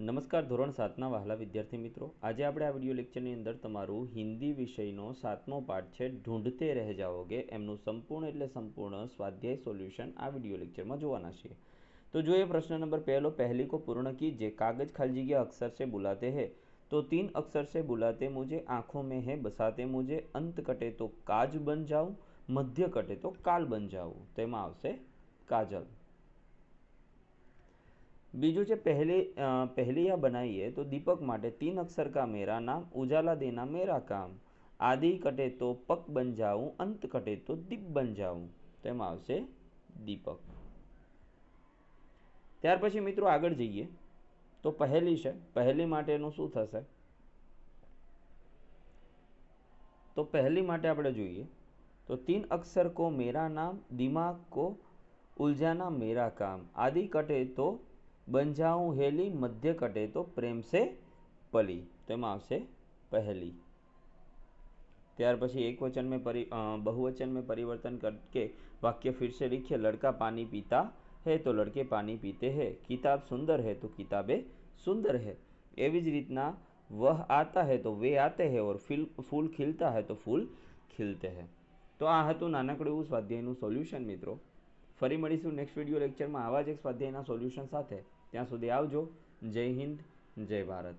નમસ્કાર ધોરણ 7ના વહાલા વિદ્યાર્થી મિત્રો, આજે આપણે આ વિડિયો લેક્ચરની અંદર તમારું હિન્દી વિષયનો 7મો પાઠ છે ઢૂંઢતે રહ જાઓગે એમનું સંપૂર્ણ એટલે સંપૂર્ણ સ્વાધ્યાય સોલ્યુશન આ વિડિયો લેક્ચરમાં જોવાના છીએ। तो जो ये प्रश्न नंबर पहली को पूर्ण कीजिए। कागज खाली जगह अक्षर से बुलाते हैं तो 3 अक्षर से बुलाते मुझे आंखों में है बसाते मुझे अंत कटे तो काज बन जाऊं मध्य कटे तो काल बन जाऊं तेमा आवशे काजल। बीजू है पहलिया बनाइए तो दीपक माटे 3 अक्षर का मेरा नाम उजाला देना मेरा काम आदि कटे तो पक बन जाऊं अंत कटे तो दीप बन जाऊं तेमा आवशे दीपक। त्यार पछी मित्रों आगळ जईए तो पहली है पहली माटेनुं शुं थशे तो पहली माटे आपणे जोईए तो 3 अक्षर को मेरा नाम दिमाग को उलझाना मेरा काम आदि कटे तो बन जाऊं हेली मध्य कटे तो प्रेम से पली तेमां आवशे पहली। त्यार पछी एक वचन में बहुवचन में परिवर्तन करके वाक्य फिर से लिखिए। लड़का पानी पीता है तो लड़के पानी पीते हैं, किताब सुंदर है तो किताबें सुंदर है। एवी ज रीतना वह आता है तो वे आते हैं और फूल खिलता है तो फूल खिलते हैं। तो आ हतुं नानकड़ुं स्वाध्यायनुं सोल्यूशन मित्रों। फरी मळीशुं नेक्स्ट विडियो लेक्चर में आवा ज एक स्वाध्यायना सोल्यूशन साथे। त्यां सुधी आवजो। जय हिंद, जय भारत।